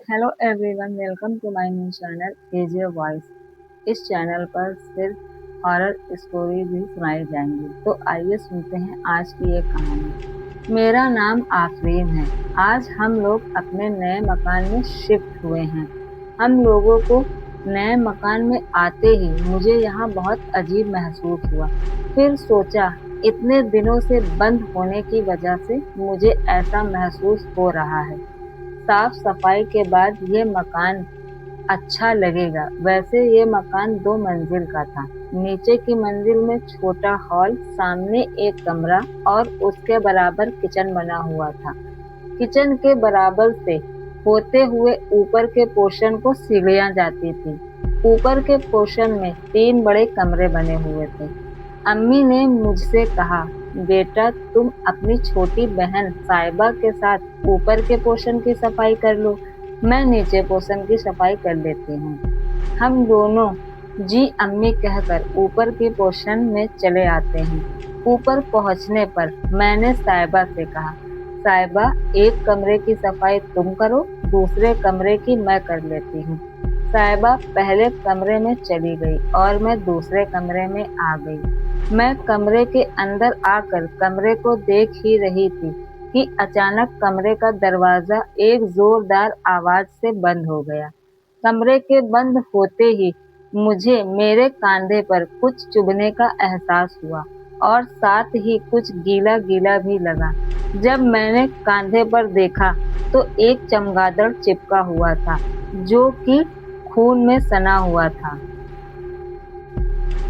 Hello everyone, welcome to my new channel AJ voice. इस channel पर सिर्फ horror story भी सुनाई जाएंगी। तो आइए सुनते हैं आज की एक कहानी। मेरा नाम आफरीन है। आज हम लोग अपने नए मकान में शिफ्ट हुए हैं। हम लोगों को नए मकान में आते ही मुझे यहाँ बहुत अजीब महसूस हुआ। फिर सोचा इतने दिनों से बंद होने की वजह से मुझे ऐसा महसूस हो रहा है। साफ सफाई के बाद ये मकान अच्छा लगेगा। वैसे ये मकान 2 मंजिल का था। नीचे की मंजिल में छोटा हॉल, सामने एक कमरा और उसके बराबर किचन बना हुआ था। किचन के बराबर से होते हुए ऊपर के पोर्शन को सीढ़ियां जाती थी। ऊपर के पोर्शन में 3 बड़े कमरे बने हुए थे। अम्मी ने मुझसे कहा, बेटा तुम अपनी छोटी बहन साहिबा के साथ ऊपर के पोर्शन की सफाई कर लो, मैं नीचे पोर्शन की सफाई कर लेती हूँ। हम दोनों जी अम्मी कहकर ऊपर के पोर्शन में चले आते हैं। ऊपर पहुँचने पर मैंने साहिबा से कहा, साहिबा एक कमरे की सफाई तुम करो, दूसरे कमरे की मैं कर लेती हूँ। साहिबा पहले कमरे में चली गई और मैं दूसरे कमरे में आ गई। मैं कमरे के अंदर आकर कमरे को देख ही रही थी कि अचानक कमरे का दरवाजा एक जोरदार आवाज से बंद हो गया। कमरे के बंद होते ही मुझे मेरे कंधे पर कुछ चुभने का एहसास हुआ और साथ ही कुछ गीला गीला भी लगा। जब मैंने कंधे पर देखा तो एक चमगादड़ चिपका हुआ था जो कि खून में सना हुआ था।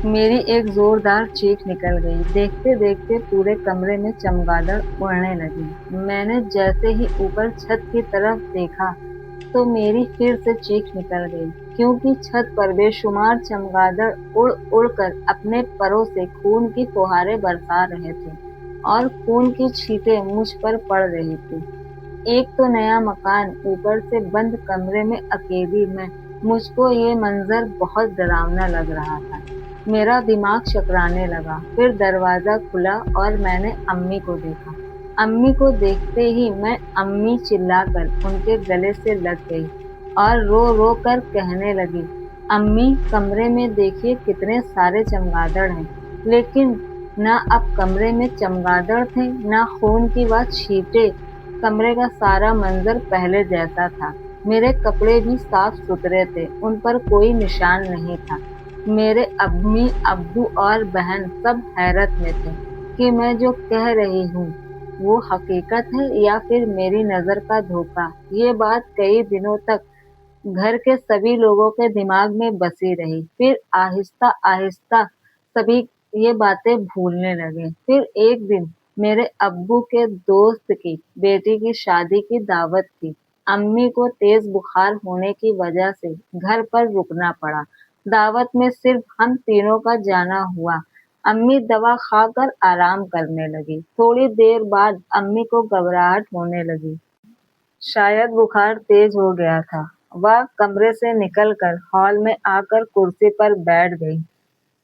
मेरी एक जोरदार चीख निकल गई। देखते देखते पूरे कमरे में चमगादड़ उड़ने लगी। मैंने जैसे ही ऊपर छत की तरफ देखा तो मेरी फिर से चीख निकल गई, क्योंकि छत पर बेशुमार चमगादड़ उड़ उड़कर अपने परों से खून की फुहारें बरसा रहे थे और खून की छींटें मुझ पर पड़ रही थी। एक तो नया मकान, ऊपर से बंद कमरे में अकेली मैं। मुझको ये मंजर बहुत डरावना लग रहा था। मेरा दिमाग चकराने लगा। फिर दरवाजा खुला और मैंने अम्मी को देखा। अम्मी को देखते ही मैं अम्मी चिल्लाकर उनके गले से लग गई और रो रो कर कहने लगी, अम्मी कमरे में देखिए कितने सारे चमगादड़ हैं। लेकिन ना अब कमरे में चमगादड़ थे, ना खून की वह छींटे। कमरे का सारा मंजर पहले जैसा था। मेरे कपड़े भी साफ सुथरे थे, उन पर कोई निशान नहीं था। मेरे अम्मी, अब्बू और बहन सब हैरत में थे कि मैं जो कह रही हूँ वो हकीकत है या फिर मेरी नजर का धोखा। ये बात कई दिनों तक घर के सभी लोगों के दिमाग में बसी रही। फिर आहिस्ता आहिस्ता सभी ये बातें भूलने लगे। फिर एक दिन मेरे अब्बू के दोस्त की बेटी की शादी की दावत थी। अम्मी को तेज बुखार होने की वजह से घर पर रुकना पड़ा। दावत में सिर्फ हम तीनों का जाना हुआ। अम्मी दवा खाकर आराम करने लगी। थोड़ी देर बाद अम्मी को घबराहट होने लगी। शायद बुखार तेज हो गया था। वह कमरे से निकलकर हॉल में आकर कुर्सी पर बैठ गई।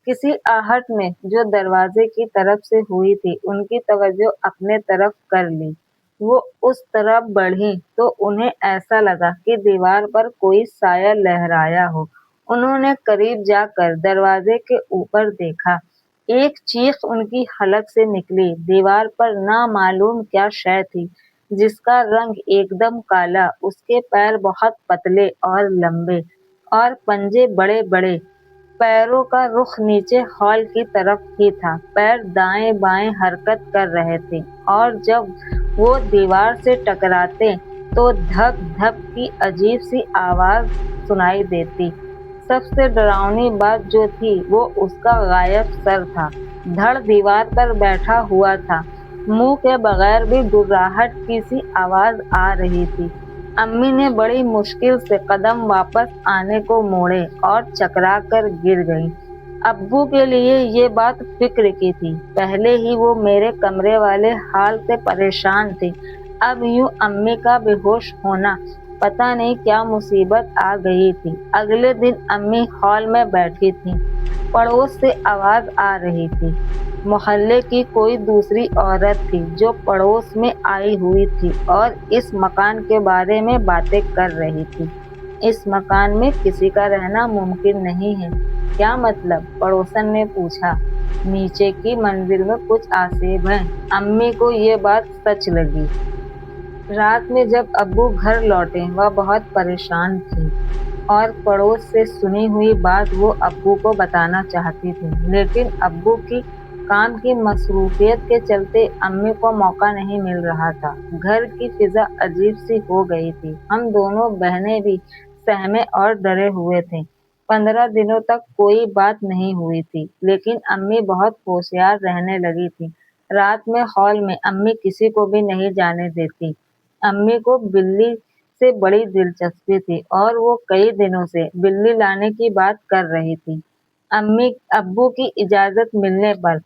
किसी आहट में जो दरवाजे की तरफ से हुई थी, उनकी तवज्जो अपने तरफ कर ली। वो उस तरफ बढ़ी तो उन्हें ऐसा लगा कि दीवार पर कोई साया लहराया हो। उन्होंने करीब जाकर दरवाजे के ऊपर देखा। एक चीख उनकी हलक से निकली। दीवार पर नामालूम क्या शय थी जिसका रंग एकदम काला। उसके पैर बहुत पतले और लंबे और पंजे बड़े बड़े। पैरों का रुख नीचे हॉल की तरफ ही था। पैर दाएं बाएं हरकत कर रहे थे और जब वो दीवार से टकराते तो धक धक की अजीब सी आवाज सुनाई देती। सबसे डरावनी बात जो थी वो उसका गायब सर था। धड़ दीवार पर बैठा हुआ था। मुंह के बगैर भी गुर्राहट की सी आवाज आ रही थी। अम्मी ने बड़ी मुश्किल से कदम वापस आने को मोड़े और चकरा कर गिर गई। अब्बू के लिए ये बात फिक्र की थी। पहले ही वो मेरे कमरे वाले हाल से परेशान थे। अब यूं अम्मी का बेहोश होना, पता नहीं क्या मुसीबत आ गई थी। अगले दिन अम्मी हॉल में बैठी थी। पड़ोस से आवाज आ रही थी, मोहल्ले की कोई दूसरी औरत थी जो पड़ोस में आई हुई थी और इस मकान के बारे में बातें कर रही थी। इस मकान में किसी का रहना मुमकिन नहीं है। क्या मतलब? पड़ोसन ने पूछा। नीचे की मंजिल में कुछ आसेब हैं। अम्मी को ये बात सच लगी। रात में जब अब्बू घर लौटे वह बहुत परेशान थी और पड़ोस से सुनी हुई बात वो अब्बू को बताना चाहती थी, लेकिन अब्बू की काम की मसरूफियत के चलते अम्मी को मौका नहीं मिल रहा था। घर की फिजा अजीब सी हो गई थी। हम दोनों बहनें भी सहमे और डरे हुए थे। 15 दिनों तक कोई बात नहीं हुई थी, लेकिन अम्मी बहुत होशियार रहने लगी थी। रात में हॉल में अम्मी किसी को भी नहीं जाने देती। अम्मी को बिल्ली से बड़ी दिलचस्पी थी और वो कई दिनों से बिल्ली लाने की बात कर रही थी। अम्मी अब्बू की इजाजत मिलने पर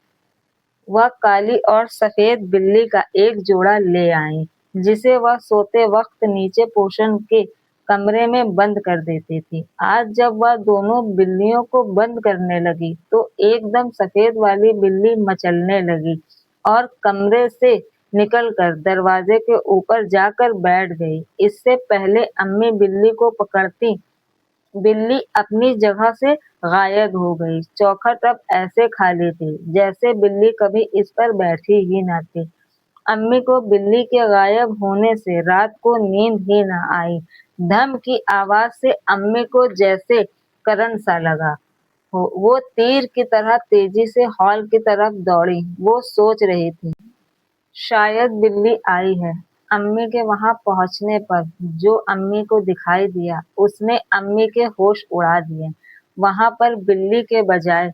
वह काली और सफेद बिल्ली का एक जोड़ा ले आई, जिसे वह सोते वक्त नीचे पोषण के कमरे में बंद कर देती थी। आज जब वह दोनों बिल्लियों को बंद करने लगी तो एकदम सफेद वाली बिल्ली मचलने लगी और कमरे से निकलकर दरवाजे के ऊपर जाकर बैठ गई। इससे पहले अम्मी बिल्ली को पकड़ती, बिल्ली अपनी जगह से गायब हो गई। चौखट अब ऐसे खाली थी जैसे बिल्ली कभी इस पर बैठी ही न थी। अम्मी को बिल्ली के गायब होने से रात को नींद ही न आई। धम की आवाज से अम्मी को जैसे करंट सा लगा हो। वो तीर की तरह तेजी से हॉल की तरफ दौड़ी। वो सोच रही थी, शायद बिल्ली आई है। अम्मी के वहां पहुंचने पर जो अम्मी को दिखाई दिया उसने अम्मी के होश उड़ा दिए। वहां पर बिल्ली के बजाय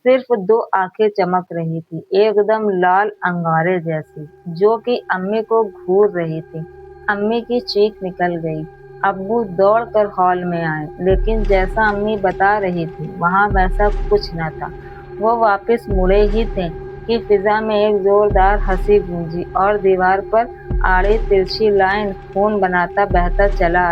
सिर्फ 2 आंखें चमक रही थी, एकदम लाल अंगारे जैसी, जो कि अम्मी को घूर रही थी। अम्मी की चीख निकल गई। अब्बू दौड़कर हॉल में आए, लेकिन जैसा अम्मी बता रही थी वहां वैसा कुछ न था। वो वापस मुड़े ही थे कि फिजा में एक जोरदार हंसी गूंजी और दीवार पर आड़ी तिरछी लाइन खून बनाता बहता चला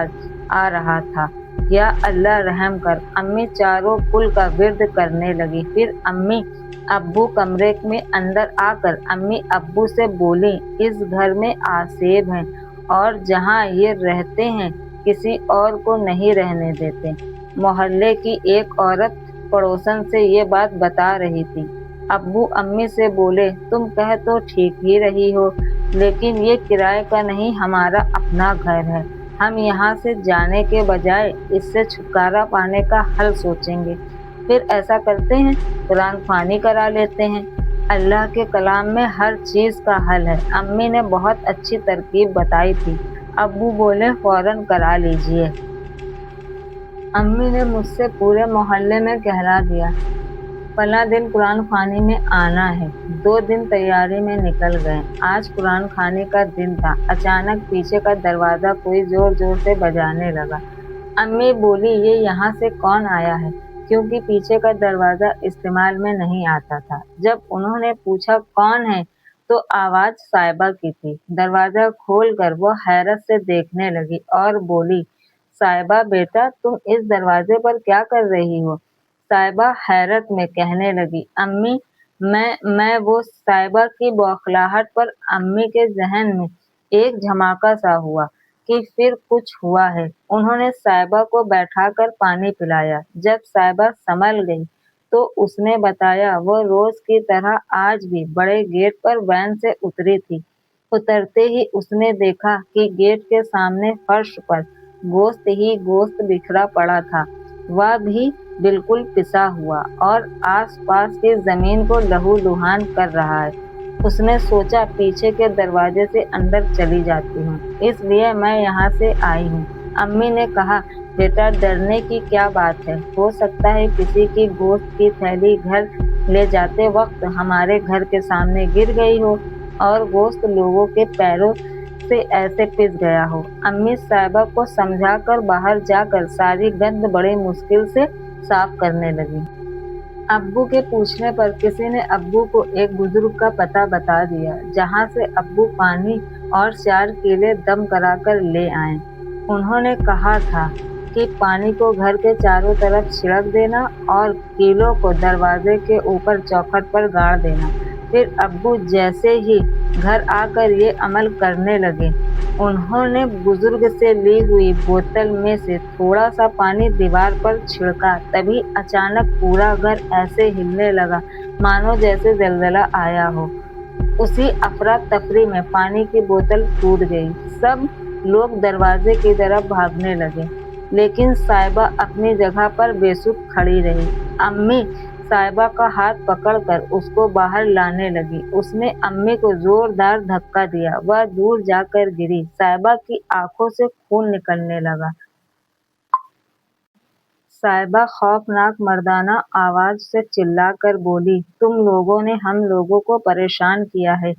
आ रहा था। या अल्लाह रहम कर, अम्मी चारों कुल का विर्द करने लगी। फिर अम्मी अब्बू कमरे में अंदर आकर अम्मी अब्बू से बोली, इस घर में आसेब हैं और जहाँ ये रहते हैं किसी और को नहीं रहने देते। मोहल्ले की एक औरत पड़ोसन से ये बात बता रही थी। अब्बू अम्मी से बोले, तुम कह तो ठीक ही रही हो, लेकिन ये किराए का नहीं, हमारा अपना घर है। हम यहाँ से जाने के बजाय इससे छुटकारा पाने का हल सोचेंगे। फिर ऐसा करते हैं, कुरान ख्वानी करा लेते हैं। अल्लाह के कलाम में हर चीज़ का हल है। अम्मी ने बहुत अच्छी तरकीब बताई थी। अब्बू बोले, फौरन करा लीजिए। अम्मी ने मुझसे पूरे मोहल्ले में कहला दिया, फला दिन कुरान ख्वानी में आना है। 2 दिन तैयारी में निकल गए। आज कुरान ख्वानी का दिन था। अचानक पीछे का दरवाज़ा कोई जोर जोर से बजाने लगा। अम्मी बोली, ये यहाँ से कौन आया है? क्योंकि पीछे का दरवाज़ा इस्तेमाल में नहीं आता था। जब उन्होंने पूछा कौन है तो आवाज़ साहिबा की थी। दरवाज़ा खोलकर वो हैरत से देखने लगी और बोली, साहिबा बेटा, तुम इस दरवाजे पर क्या कर रही हो? साहिबा हैरत में कहने लगी, अम्मी मैं वो। साहिबा की बौखलाहट पर अम्मी के जहन में एक झमाका सा हुआ कि फिर कुछ हुआ है। उन्होंने साहिबा को बैठाकर पानी पिलाया। जब साहिबा संभल गई तो उसने बताया, वो रोज की तरह आज भी बड़े गेट पर वैन से उतरी थी। उतरते ही उसने देखा कि गेट के सामने फर्श पर गोश्त ही गोश्त बिखरा पड़ा था, वह भी बिल्कुल पिसा हुआ और आसपास की जमीन को लहूलुहान कर रहा है। उसने सोचा, पीछे के दरवाजे से अंदर चली जाती हूँ, इसलिए मैं यहाँ से आई हूँ। अम्मी ने कहा, बेटा डरने की क्या बात है? हो सकता है किसी की गोश्त की थैली घर ले जाते वक्त हमारे घर के सामने गिर गई हो और गोश्त लोगों के पैरों से ऐसे पिस गया हो। अम्मी साहिबा को समझाकर बाहर जाकर सारी गंद बड़ी मुश्किल से साफ करने लगी। अब्बू के पूछने पर किसी ने अब्बू को एक बुजुर्ग का पता बता दिया, जहाँ से अब्बू पानी और 4 केले दम कराकर ले आए। उन्होंने कहा था कि पानी को घर के चारों तरफ छिड़क देना और कीलों को दरवाजे के ऊपर चौखट पर गाड़ देना। پھر ابو جیسے ہی گھر آ کر یہ عمل کرنے لگے۔ انہوں نے بزرگ سے لی ہوئی بوتل میں سے تھوڑا سا پانی دیوار پر چھڑکا، تبھی اچانک پورا گھر ایسے ہلنے لگا مانو جیسے زلزلہ آیا ہو۔ اسی افراتفری میں پانی کی بوتل ٹوٹ گئی، سب لوگ دروازے کی طرف بھاگنے لگے، لیکن صاحبہ اپنی جگہ پر بے سدھ کھڑی رہی۔ امی صاحبہ کا ہاتھ پکڑ کر اس کو باہر لانے لگی۔ اس نے امی کو زوردار دھکا دیا، وہ دور جا کر گری، صاحبہ کی آنکھوں سے خون نکلنے لگا۔ صاحبہ خوفناک مردانہ آواز سے چلا کر بولی، تم لوگوں نے ہم لوگوں کو پریشان کیا ہے،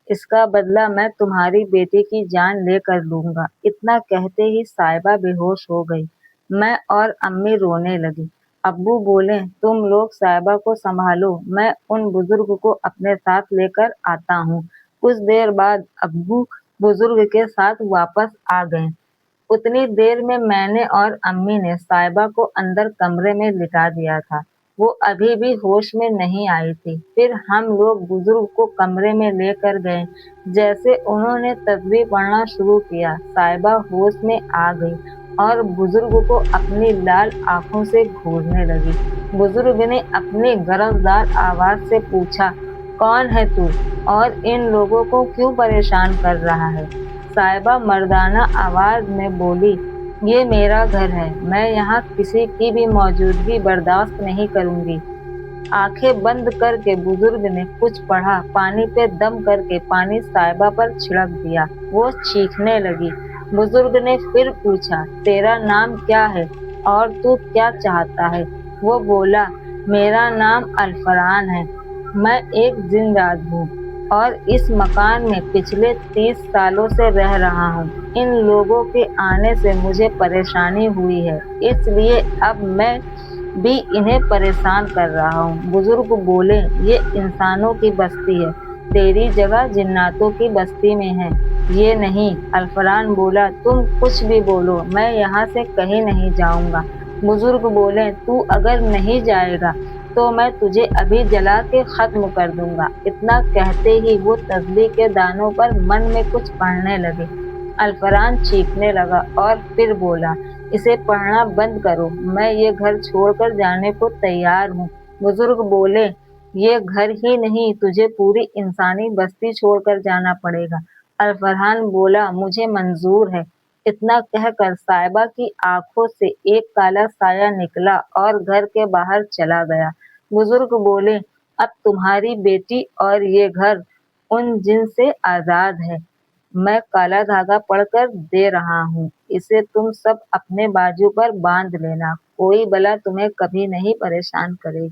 اس کا بدلہ میں تمہاری بیٹی کی جان لے کر لوں گا۔ اتنا کہتے ہی صاحبہ بے ہوش ہو گئی۔ میں اور امی رونے لگی۔ ابو بولے، تم لوگ صاحبہ کو سنبھالو، میں ان بزرگ کو اپنے ساتھ لے کر آتا ہوں۔ کچھ دیر بعد ابو بزرگ کے ساتھ واپس آ گئے۔ اتنی دیر میں نے اور امی نے صاحبہ کو اندر کمرے میں لٹا دیا تھا، وہ ابھی بھی ہوش میں نہیں آئی تھی۔ پھر ہم لوگ بزرگ کو کمرے میں لے کر گئے۔ جیسے انہوں نے تسبیح پڑھنا شروع کیا، صاحبہ ہوش میں آ گئی اور بزرگ کو اپنی لال آنکھوں سے گھورنے لگی۔ بزرگ نے اپنی گرجدار آواز سے پوچھا، کون ہے تو اور ان لوگوں کو کیوں پریشان کر رہا ہے؟ صاحبہ مردانہ آواز میں بولی، یہ میرا گھر ہے، میں یہاں کسی کی بھی موجودگی برداشت نہیں کروں گی۔ آنکھیں بند کر کے بزرگ نے کچھ پڑھا، پانی پہ دم کر کے پانی صاحبہ پر چھڑک دیا، وہ چیخنے لگی۔ بزرگ نے پھر پوچھا، تیرا نام کیا ہے اور تو کیا چاہتا ہے؟ وہ بولا، میرا نام الفران ہے، میں ایک جن راج ہوں اور اس مکان میں پچھلے 30 سالوں سے رہ رہا ہوں۔ ان لوگوں کے آنے سے مجھے پریشانی ہوئی ہے، اس لیے اب میں بھی انہیں پریشان کر رہا ہوں۔ بزرگ بولے، یہ انسانوں کی بستی ہے، تیری جگہ جناتوں کی بستی میں ہے، یہ نہیں۔ الفران بولا، تم کچھ بھی بولو، میں یہاں سے کہیں نہیں جاؤں گا۔ بزرگ بولے، تو اگر نہیں جائے گا تو میں تجھے ابھی جلا کے ختم کر دوں گا۔ اتنا کہتے ہی وہ تسبیح کے دانوں پر من میں کچھ پڑھنے لگے۔ الفران چیخنے لگا اور پھر بولا، اسے پڑھنا بند کرو، میں یہ گھر چھوڑ کر جانے کو تیار ہوں۔ بزرگ بولے، یہ گھر ہی نہیں، تجھے پوری انسانی بستی چھوڑ کر جانا پڑے گا۔ الفران بولا، مجھے منظور ہے۔ اتنا کہہ کر صاحبہ کی آنکھوں سے ایک کالا سایہ نکلا اور گھر کے باہر چلا گیا۔ بزرگ بولے، اب تمہاری بیٹی اور یہ گھر ان جن سے آزاد ہے۔ میں کالا دھاگا پڑھ کر دے رہا ہوں، اسے تم سب اپنے بازو پر باندھ لینا، کوئی بلا تمہیں کبھی نہیں پریشان کرے گی۔